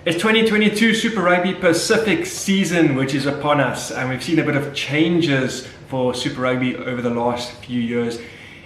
It's 2022 Super Rugby Pacific season, which is upon us, and we've seen a bit of changes for Super Rugby over the last few years.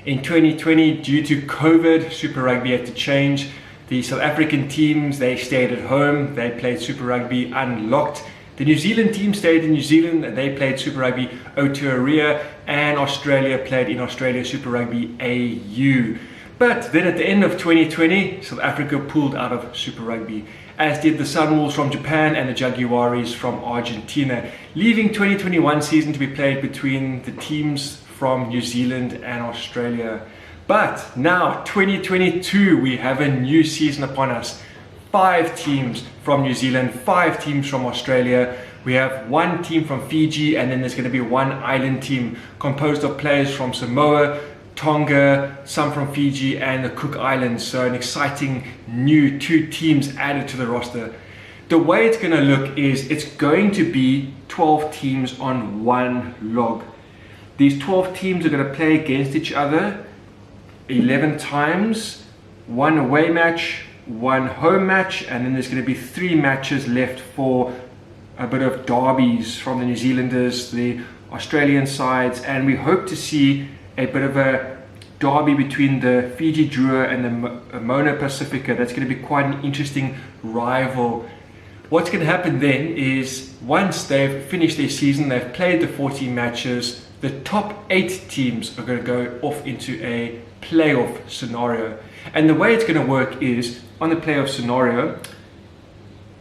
In 2020, due to COVID, Super Rugby had to change. The South African teams, they stayed at home, they played Super Rugby unlocked. The New Zealand team stayed in New Zealand and they played Super Rugby Aotearoa, and Australia played in Australia Super Rugby AU. But then at the end of 2020, South Africa pulled out of Super Rugby, as did the Sunwolves from Japan and the Jaguares from Argentina, leaving 2021 season to be played between the teams from New Zealand and Australia. But now, 2022, we have a new season upon us. 5 teams from New Zealand, 5 teams from Australia. We have 1 team from Fiji, and then there's going to be 1 island team composed of players from Samoa, Tonga, some from Fiji and the Cook Islands. So an exciting new 2 teams added to the roster. The way it's going to look is it's going to be 12 teams on 1 log. These 12 teams are going to play against each other 11 times, 1 away match, 1 home match, and then there's going to be 3 matches left for a bit of derbies from the New Zealanders, the Australian sides, and we hope to see a bit of a derby between the Fiji Drua and the Moana Pacifica. That's going to be quite an interesting rival. What's going to happen then is once they've finished their season, they've played the 14 matches, the top 8 teams are going to go off into a playoff scenario. And the way it's going to work is, on the playoff scenario,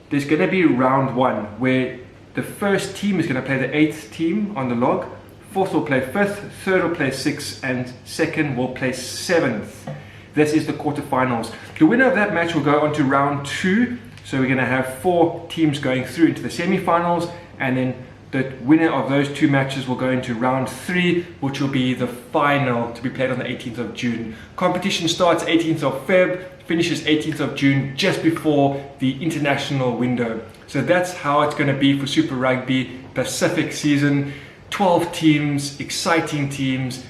there's going to be round 1 where the first team is going to play the 8th team on the log, 4th will play 5th, 3rd will play 6th, and 2nd will play 7th. This is the quarterfinals. The winner of that match will go on to round 2. So we're going to have 4 teams going through into the semi-finals, and then the winner of those 2 matches will go into round 3, which will be the final to be played on the 18th of June. Competition starts 18th of Feb, finishes 18th of June, just before the international window. So that's how it's going to be for Super Rugby Pacific season. 12 teams, exciting teams.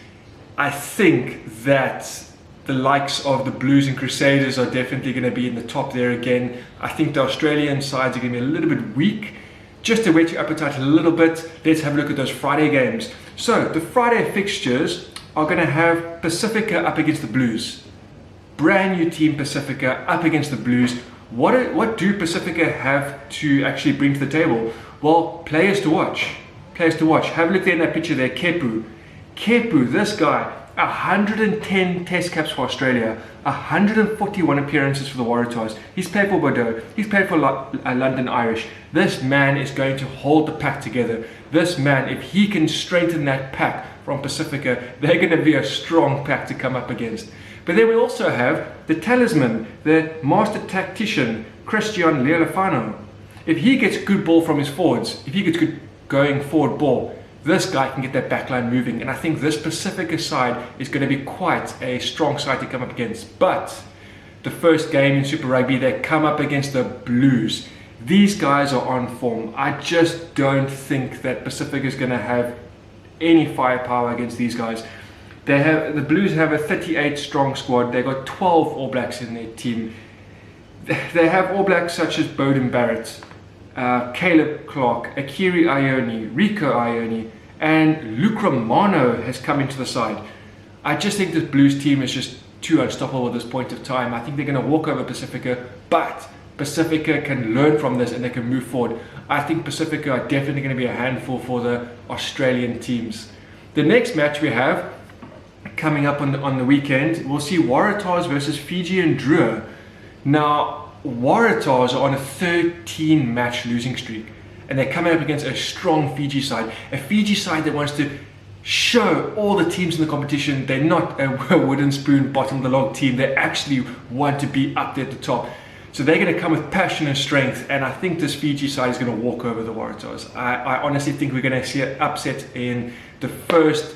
I think that the likes of the Blues and Crusaders are definitely going to be in the top there again. I think the Australian sides are going to be a little bit weak. Just to whet your appetite a little bit, let's have a look at those Friday games. So the Friday fixtures are going to have Pacifica up against the Blues. Brand new team Pacifica up against the Blues. What do Pacifica have to actually bring to the table? Well, players to watch. Players to watch. Have a look there in that picture there, Kepu. Kepu, this guy, 110 test caps for Australia, 141 appearances for the Waratahs. He's played for Bordeaux, he's played for London Irish. This man is going to hold the pack together. This man, if he can strengthen that pack from Pacifica, they're going to be a strong pack to come up against. But then we also have the talisman, the master tactician, Christian Lealefano. If he gets good ball from his forwards, if he gets good going forward ball, this guy can get that backline moving, and I think this Pacifica side is going to be quite a strong side to come up against. But the first game in Super Rugby, they come up against the Blues. These guys are on form. I just don't think that Pacifica is going to have any firepower against these guys. The Blues have a 38 strong squad. They've got 12 All Blacks in their team. They have All Blacks such as BEAUDEN, BARRETT, Caleb Clarke, Akiri Ione, Rico Ione, and Luke Romano has come into the side. I just think this Blues team is just too unstoppable at this point of time. I think they're going to walk over Pacifica, but Pacifica can learn from this and they can move forward. I think Pacifica are definitely going to be a handful for the Australian teams. The next match we have coming up on the weekend, we'll see Waratahs versus Fiji and Drua. Now, Waratahs are on a 13 match losing streak, and they're coming up against a strong Fiji side. A Fiji side that wants to show all the teams in the competition they're not a wooden spoon bottom of the log team. They actually want to be up there at the top. So they're going to come with passion and strength, and I think this Fiji side is going to walk over the Waratahs. I honestly think we're going to see an upset in the first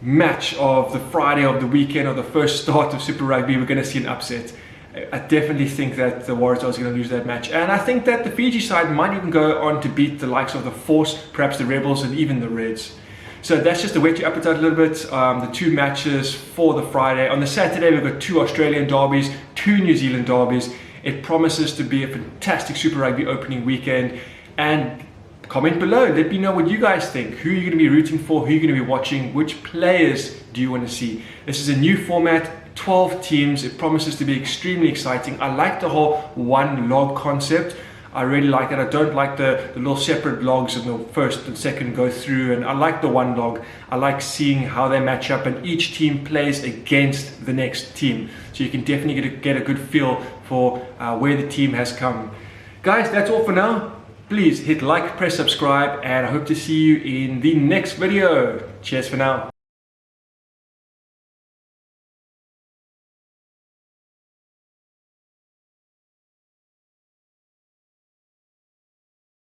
match of the Friday of the weekend, or the first start of Super Rugby. We're going to see an upset. I definitely think that the Waratahs are going to lose that match, and I think that the Fiji side might even go on to beat the likes of the Force, perhaps the Rebels, and even the Reds. So that's just to whet your appetite a little bit. The 2 matches for the Friday. On the Saturday, we've got 2 Australian derbies, 2 New Zealand derbies. It promises to be a fantastic Super Rugby opening weekend. And comment below, let me know what you guys think. Who are you going to be rooting for? Who are you going to be watching? Which players do you want to see? This is a new format, 12 teams. It promises to be extremely exciting. I like the whole one log concept. I really like that. I don't like the little separate logs and the first and second go through, and I like the one log. I like seeing how they match up, and each team plays against the next team. So you can definitely get a good feel for where the team has come. Guys, that's all for now. Please hit like, press subscribe, and I hope to see you in the next video. Cheers for now.